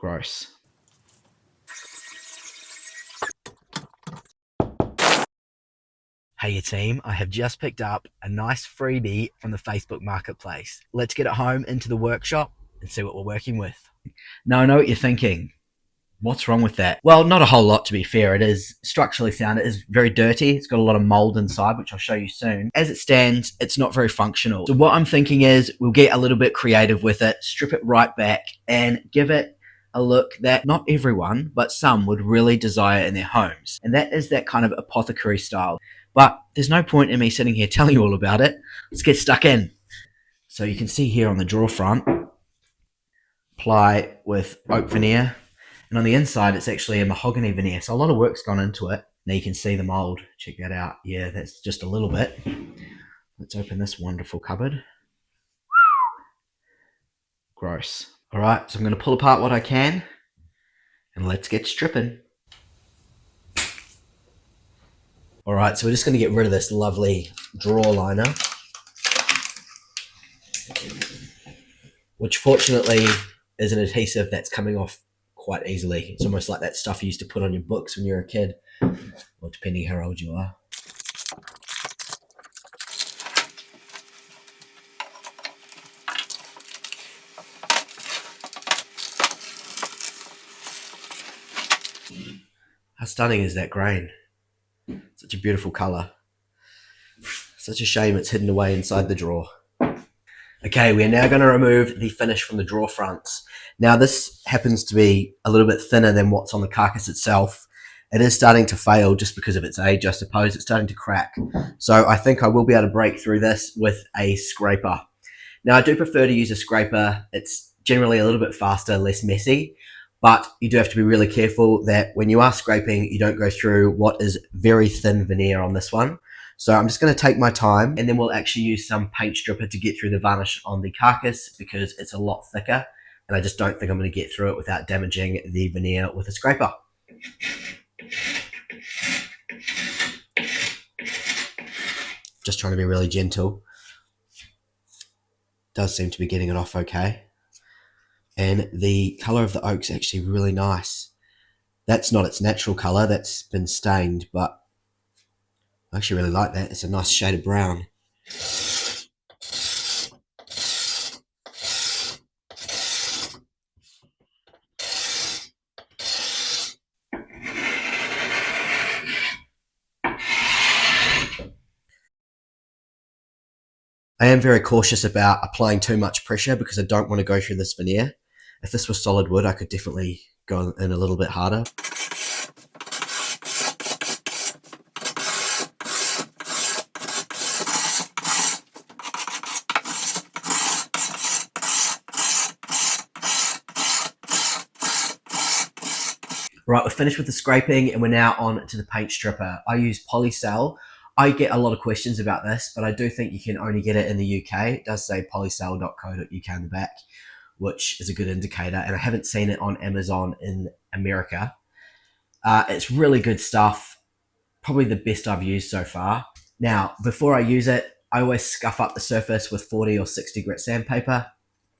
Gross. Hey team, I have just picked up a nice freebie from the Facebook Marketplace. Let's get it home into the workshop and see what we're working with. Now I know what you're thinking. What's wrong with that? Well, not a whole lot, to be fair. It is structurally sound. It is very dirty. It's got a lot of mold inside, which I'll show you soon. As it stands, it's not very functional. So what I'm thinking is we'll get a little bit creative with it, strip it right back, and give it a look that not everyone, but some would really desire in their homes. And that is that kind of apothecary style. But there's no point in me sitting here telling you all about it. Let's get stuck in. So you can see here on the drawer front, apply with oak veneer. And on the inside, it's actually a mahogany veneer. So a lot of work's gone into it. Now you can see the mold. Check that out. Yeah, that's just a little bit. Let's open this wonderful cupboard. Gross. All right, so I'm going to pull apart what I can. And let's get stripping. All right, so we're just going to get rid of this lovely drawer liner, which fortunately is an adhesive that's coming off quite easily. It's almost like that stuff you used to put on your books when you were a kid, or depending how old you are. How stunning is that grain? Such a beautiful color. Such a shame it's hidden away inside the drawer. Okay, we are now going to remove the finish from the drawer fronts. Now this happens to be a little bit thinner than what's on the carcass itself. It is starting to fail just because of its age, I suppose. It's starting to crack. So I think I will be able to break through this with a scraper. Now I do prefer to use a scraper. It's generally a little bit faster, less messy, but you do have to be really careful that when you are scraping, you don't go through what is very thin veneer on this one. So I'm just going to take my time, and then we'll actually use some paint stripper to get through the varnish on the carcass because it's a lot thicker, and I just don't think I'm going to get through it without damaging the veneer with a scraper. Just trying to be really gentle. Does seem to be getting it off okay. And the color of the oak's actually really nice. That's not its natural color, that's been stained, but I actually really like that. It's a nice shade of brown. I am very cautious about applying too much pressure because I don't want to go through this veneer. If this was solid wood, I could definitely go in a little bit harder. Right, we're finished with the scraping and we're now on to the paint stripper. I use Polycell. I get a lot of questions about this, but I do think you can only get it in the UK. It does say polycell.co.uk on the back, which is a good indicator, and I haven't seen it on Amazon in America. It's really good stuff, probably the best I've used so far. Now, before I use it, I always scuff up the surface with 40 or 60 grit sandpaper.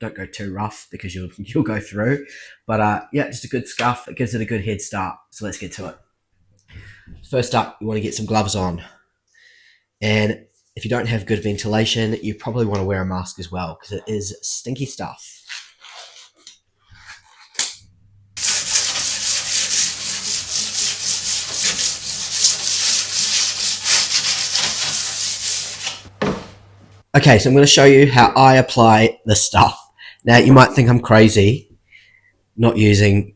Don't go too rough because you'll go through. But yeah, just a good scuff. It gives it a good head start. So let's get to it. First up, you want to get some gloves on. And if you don't have good ventilation, you probably want to wear a mask as well because it is stinky stuff. Okay, so I'm going to show you how I apply this stuff. Now, you might think I'm crazy not using,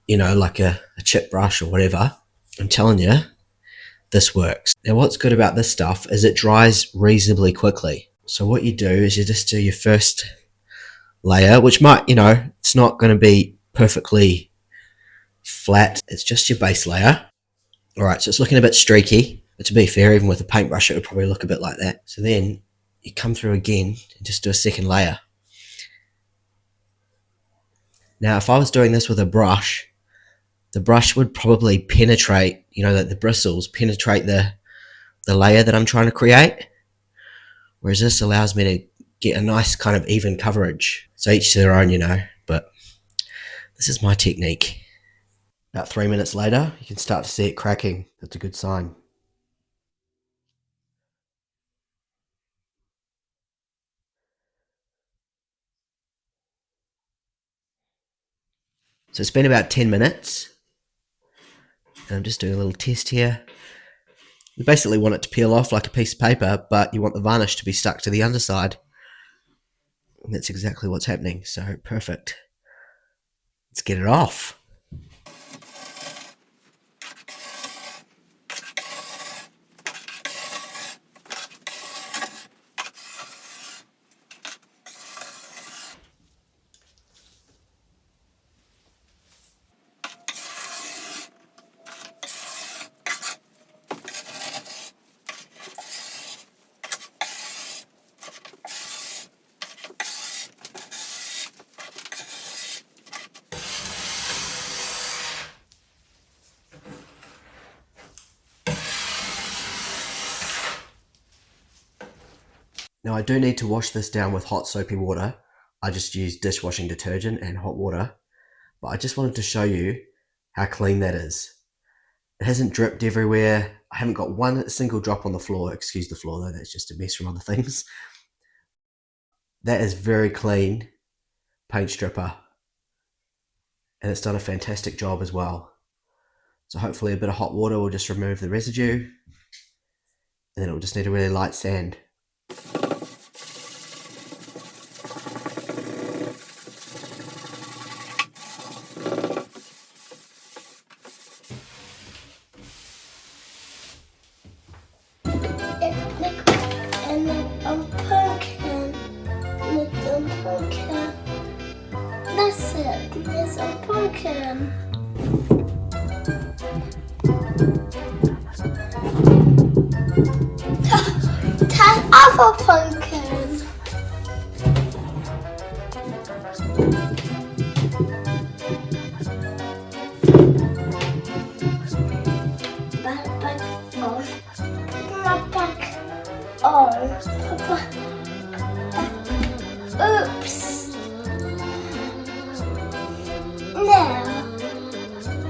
like a chip brush or whatever. I'm telling you, this works. Now, what's good about this stuff is it dries reasonably quickly. So what you do is you just do your first layer, which might, it's not going to be perfectly flat. It's just your base layer. All right, so it's looking a bit streaky. But to be fair, even with a paintbrush, it would probably look a bit like that. So then you come through again and just do a second layer. Now, if I was doing this with a brush, the brush would probably penetrate, the bristles penetrate the layer that I'm trying to create. Whereas this allows me to get a nice kind of even coverage. So each to their own, but This is my technique. About 3 minutes later, you can start to see it cracking. That's a good sign. So it's been about 10 minutes. And I'm just doing a little test here. You basically want it to peel off like a piece of paper, but you want the varnish to be stuck to the underside. And that's exactly what's happening. So perfect. Let's get it off. Now I do need to wash this down with hot soapy water. I just use dishwashing detergent and hot water. But I just wanted to show you how clean that is. It hasn't dripped everywhere. I haven't got one single drop on the floor. Excuse the floor though, that's just a mess from other things. That is very clean paint stripper. And it's done a fantastic job as well. So hopefully a bit of hot water will just remove the residue. And then it will just need a really light sand. That's it. There's a pumpkin. That's other pumpkin. Back on. Back on. Oops. Now.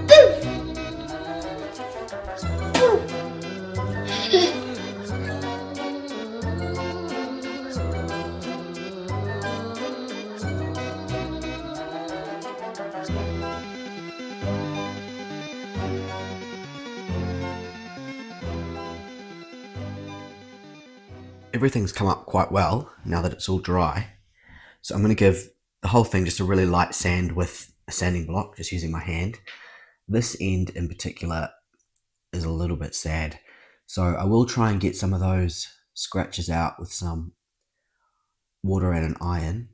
Boom. Boom. Everything's come up quite well now that it's all dry. So I'm going to give the whole thing just a really light sand with a sanding block, just using my hand. This end in particular is a little bit sad. So I will try and get some of those scratches out with some water and an iron.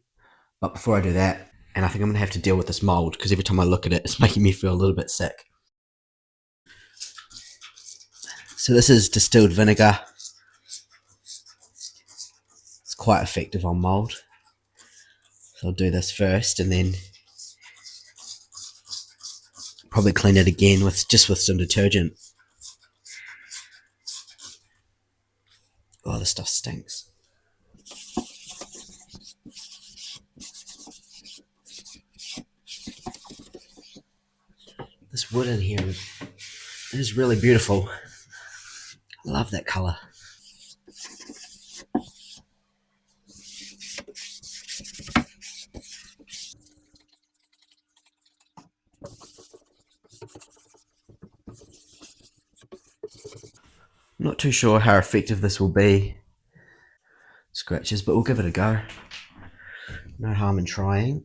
But before I do that, and I think I'm going to have to deal with this mold because every time I look at it, it's making me feel a little bit sick. So this is distilled vinegar. It's quite effective on mold. So I'll do this first and then probably clean it again with some detergent. Oh, this stuff stinks. This wood in here is really beautiful. I love that colour. I'm not too sure how effective this will be. Scratches, but we'll give it a go. No harm in trying.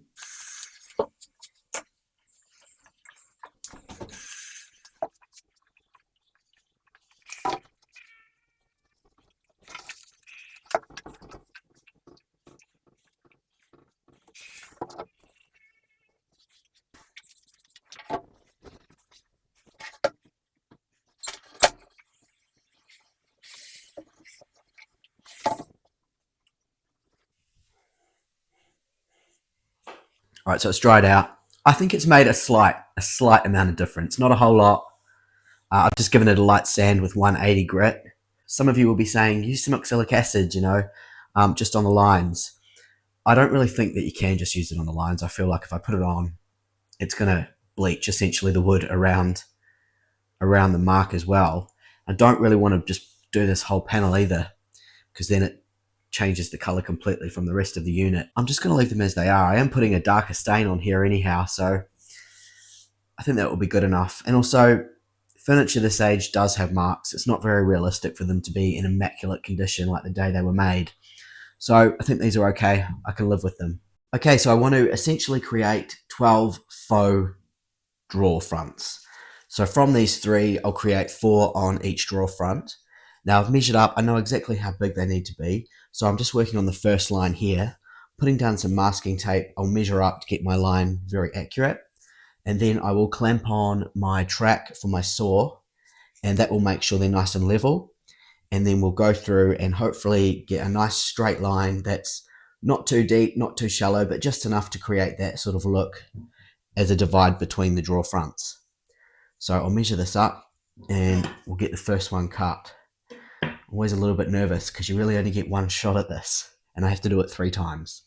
All right, so it's dried out. I think it's made a slight amount of difference, not a whole lot. I've just given it a light sand with 180 grit. Some of you will be saying, use some oxalic acid, just on the lines. I don't really think that you can just use it on the lines. I feel like if I put it on, it's going to bleach essentially the wood around the mark as well. I don't really want to just do this whole panel either, because then it changes the color completely from the rest of the unit. I'm just going to leave them as they are. I am putting a darker stain on here anyhow, so I think that will be good enough. And also, furniture this age does have marks. It's not very realistic for them to be in immaculate condition like the day they were made. So I think these are okay. I can live with them. Okay, so I want to essentially create 12 faux drawer fronts. So from these 3, I'll create 4 on each drawer front. Now I've measured up, I know exactly how big they need to be. So I'm just working on the first line here, putting down some masking tape. I'll measure up to get my line very accurate. And then I will clamp on my track for my saw, and that will make sure they're nice and level. And then we'll go through and hopefully get a nice straight line that's not too deep, not too shallow, but just enough to create that sort of look as a divide between the drawer fronts. So I'll measure this up and we'll get the first one cut. Always a little bit nervous because you really only get one shot at this, and I have to do it 3 times.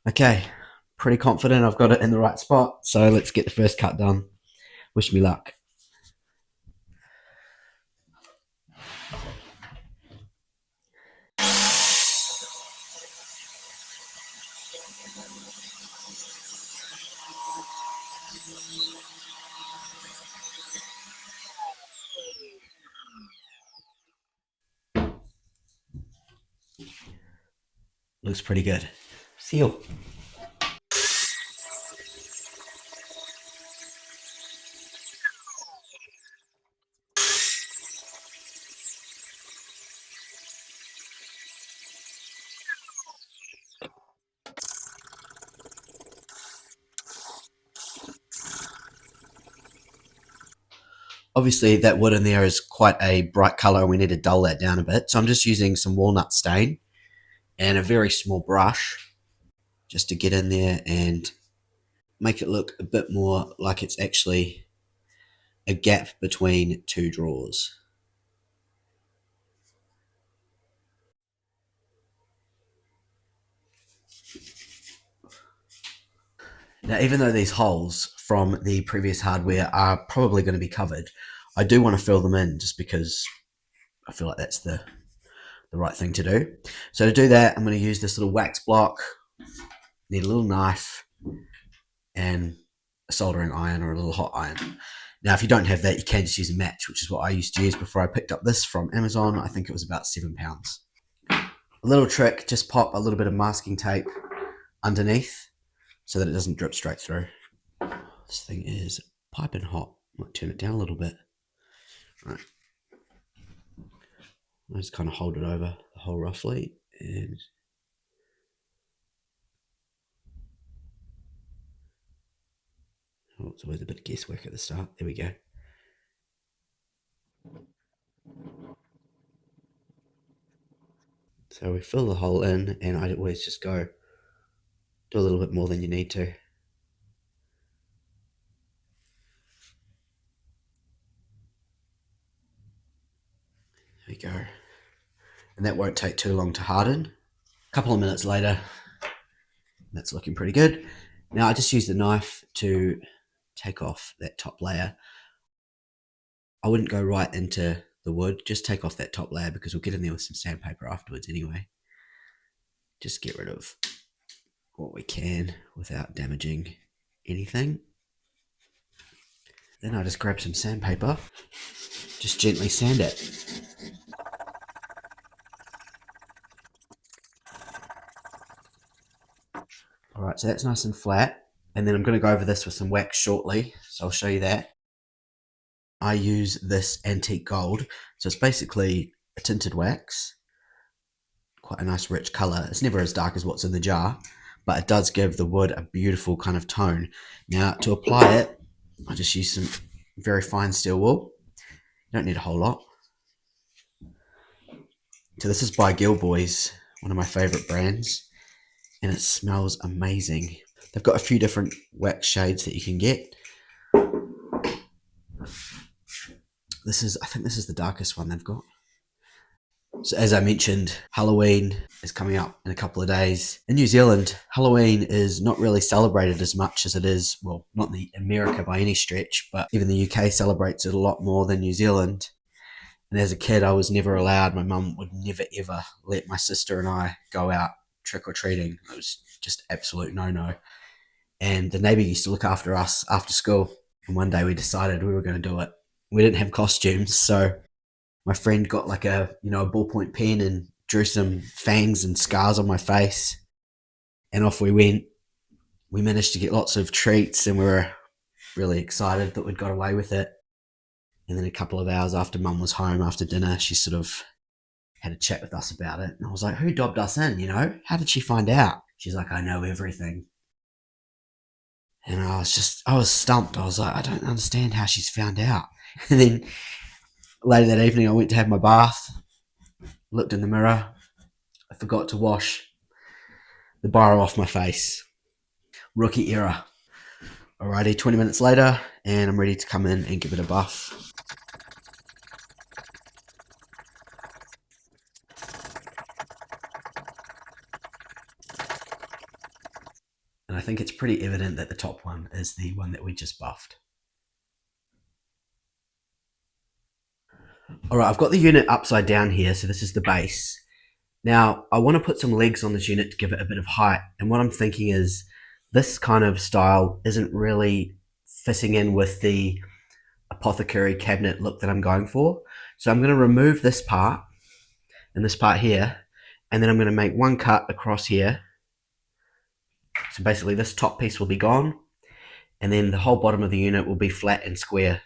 Okay, pretty confident I've got it in the right spot, so let's get the first cut done. Wish me luck. Looks pretty good. Seal. Obviously that wood in there is quite a bright color and we need to dull that down a bit. So I'm just using some walnut stain and a very small brush just to get in there and make it look a bit more like it's actually a gap between 2 drawers. Now, even though these holes from the previous hardware are probably going to be covered, I do want to fill them in just because I feel like that's the right thing to do. So to do that, I'm going to use this little wax block, need a little knife, and a soldering iron or a little hot iron. Now, if you don't have that, you can just use a match, which is what I used to use before I picked up this from Amazon. I think it was about £7. A little trick, just pop a little bit of masking tape underneath so that it doesn't drip straight through. This thing is piping hot. Might turn it down a little bit. Right. I just kind of hold it over the hole roughly, and it's always a bit of guesswork at the start. There we go. So we fill the hole in, and I always just go do a little bit more than you need to. There we go. And that won't take too long to harden. A couple of minutes later, that's looking pretty good. Now I just use the knife to take off that top layer. I wouldn't go right into the wood, just take off that top layer because we'll get in there with some sandpaper afterwards anyway. Just get rid of what we can without damaging anything. Then I just grab some sandpaper, just gently sand it. Alright, so that's nice and flat. And then I'm going to go over this with some wax shortly, so I'll show you that. I use this antique gold, so it's basically a tinted wax. Quite a nice rich colour. It's never as dark as what's in the jar, but it does give the wood a beautiful kind of tone. Now, to apply it, I just use some very fine steel wool. You don't need a whole lot. So this is by Gilboys, one of my favourite brands, and it smells amazing. They've got a few different wax shades that you can get. I think this is the darkest one they've got. So as I mentioned, Halloween is coming up in a couple of days. In New Zealand, Halloween is not really celebrated as much as it is, well, not in America by any stretch, but even the UK celebrates it a lot more than New Zealand. And as a kid, I was never allowed. My mum would never ever let my sister and I go out trick or treating. It was just absolute no no. And the neighbour used to look after us after school. And one day we decided we were going to do it. We didn't have costumes, so my friend got like a ballpoint pen and drew some fangs and scars on my face, and off we went. We managed to get lots of treats, and we were really excited that we'd got away with it. And then a couple of hours after Mum was home after dinner, she sort of had a chat with us about it, and I was like, "Who dobbed us in? How did she find out?" She's like, "I know everything." And I was stumped. I was like, I don't understand how she's found out. And then later that evening, I went to have my bath, looked in the mirror. I forgot to wash the biro off my face. Rookie error. Alrighty, 20 minutes later, and I'm ready to come in and give it a buff. And I think it's pretty evident that the top one is the one that we just buffed. Alright, I've got the unit upside down here, so this is the base. Now, I want to put some legs on this unit to give it a bit of height, and what I'm thinking is this kind of style isn't really fitting in with the apothecary cabinet look that I'm going for. So I'm going to remove this part and this part here, and then I'm going to make one cut across here. So basically this top piece will be gone, and then the whole bottom of the unit will be flat and square.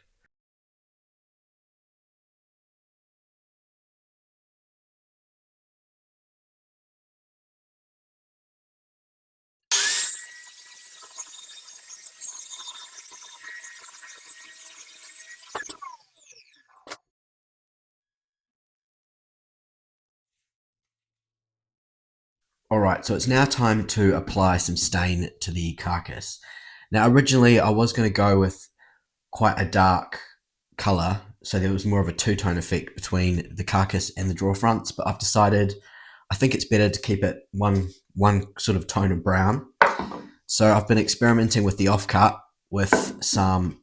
Alright, so it's now time to apply some stain to the carcass. Now originally I was going to go with quite a dark colour, so there was more of a two-tone effect between the carcass and the drawer fronts, but I've decided I think it's better to keep it one sort of tone of brown. So I've been experimenting with the offcut with some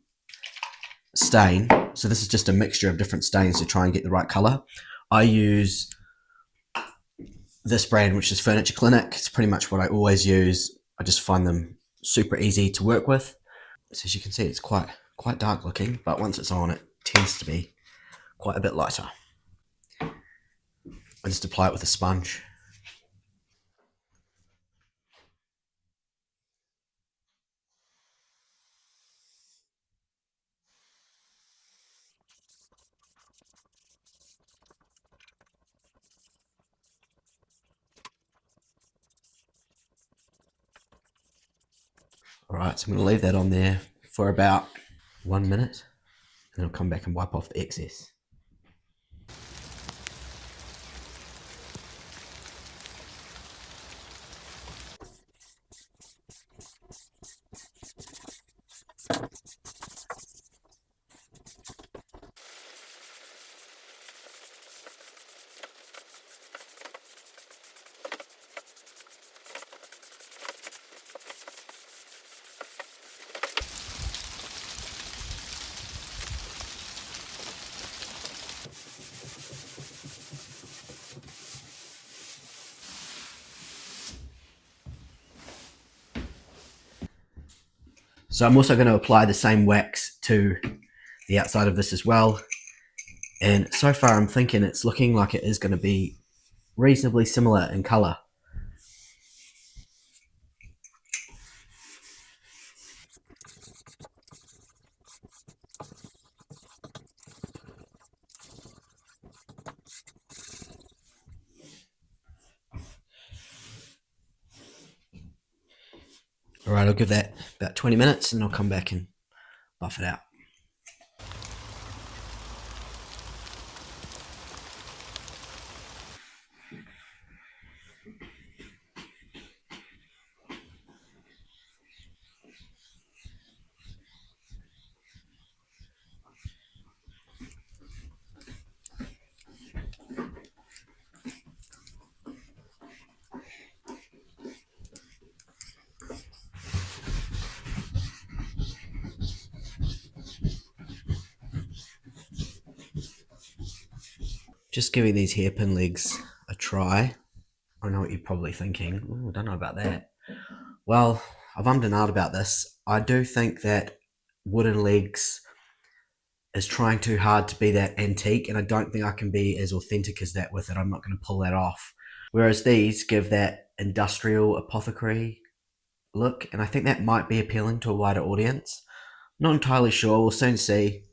stain. So this is just a mixture of different stains to try and get the right colour. I use this brand, which is Furniture Clinic. It's pretty much what I always use. I just find them super easy to work with. So as you can see, it's quite dark looking, but once it's on, it tends to be quite a bit lighter. I just apply it with a sponge. Alright, so I'm going to leave that on there for about 1 minute, and then I'll come back and wipe off the excess. So I'm also going to apply the same wax to the outside of this as well. And so far I'm thinking it's looking like it is going to be reasonably similar in colour. Alright, I'll give that about 20 minutes and I'll come back and buff it out. Just giving these hairpin legs a try. I know what you're probably thinking. Ooh, I don't know about that. Well, I've ummed and ahed about this. I do think that wooden legs is trying too hard to be that antique, and I don't think I can be as authentic as that with it. I'm not going to pull that off. Whereas these give that industrial apothecary look, and I think that might be appealing to a wider audience. Not entirely sure. We'll soon see.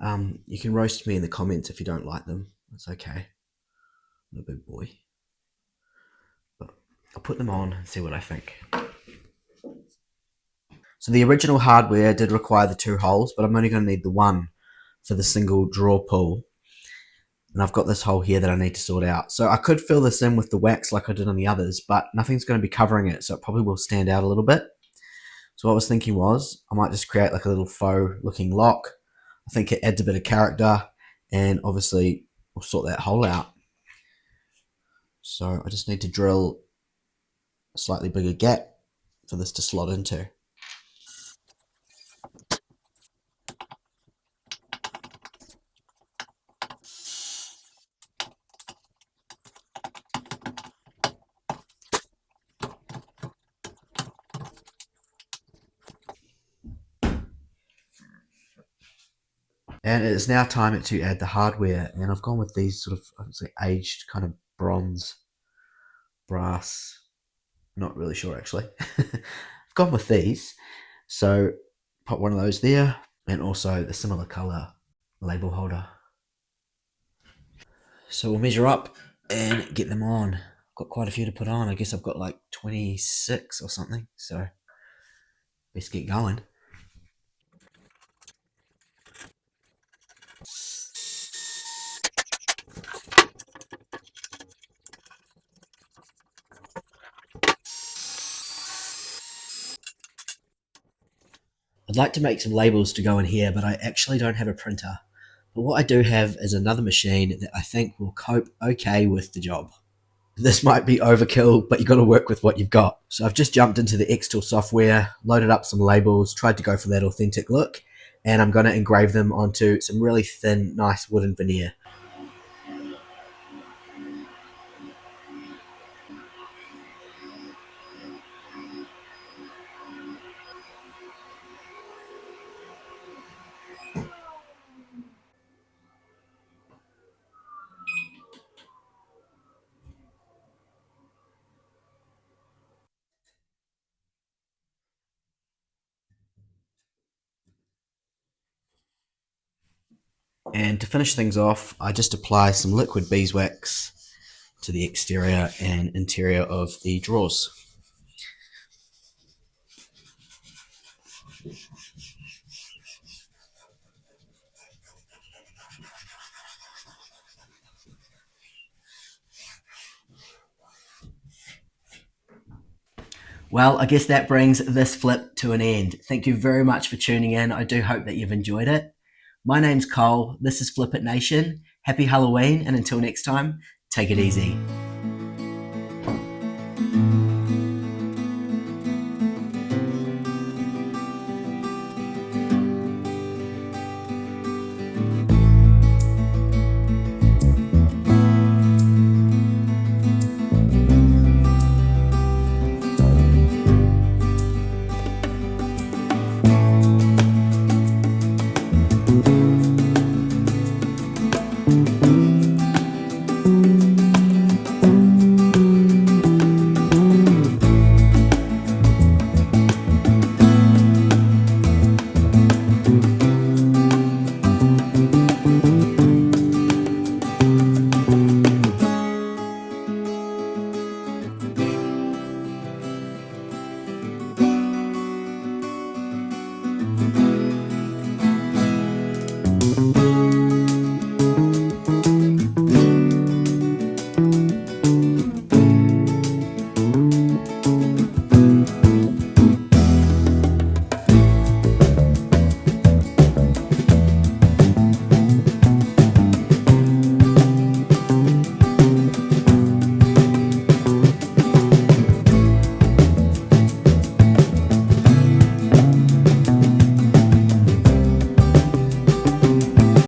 You can roast me in the comments if you don't like them. It's okay. I'm a big boy. But I'll put them on and see what I think. So the original hardware did require the 2 holes, but I'm only going to need the 1 for the single draw pull. And I've got this hole here that I need to sort out. So I could fill this in with the wax like I did on the others, but nothing's going to be covering it, so it probably will stand out a little bit. So what I was thinking was I might just create like a little faux looking lock. I think it adds a bit of character, and obviously we'll sort that hole out. So I just need to drill a slightly bigger gap for this to slot into. And it is now time to add the hardware, and I've gone with these sort of, I would say, aged kind of bronze, brass, not really sure actually. I've gone with these, so put one of those there, and also the similar color label holder. So we'll measure up and get them on. I've got quite a few to put on. I guess I've got like 26 or something, so let's get going. I'd like to make some labels to go in here, but I actually don't have a printer. But what I do have is another machine that I think will cope okay with the job. This might be overkill, but you've got to work with what you've got. So I've just jumped into the Xtool software, loaded up some labels, tried to go for that authentic look, and I'm going to engrave them onto some really thin, nice wooden veneer. And to finish things off, I just apply some liquid beeswax to the exterior and interior of the drawers. Well, I guess that brings this flip to an end. Thank you very much for tuning in. I do hope that you've enjoyed it. My name's Cole. This is Flip It Nation. Happy Halloween, and until next time, take it easy.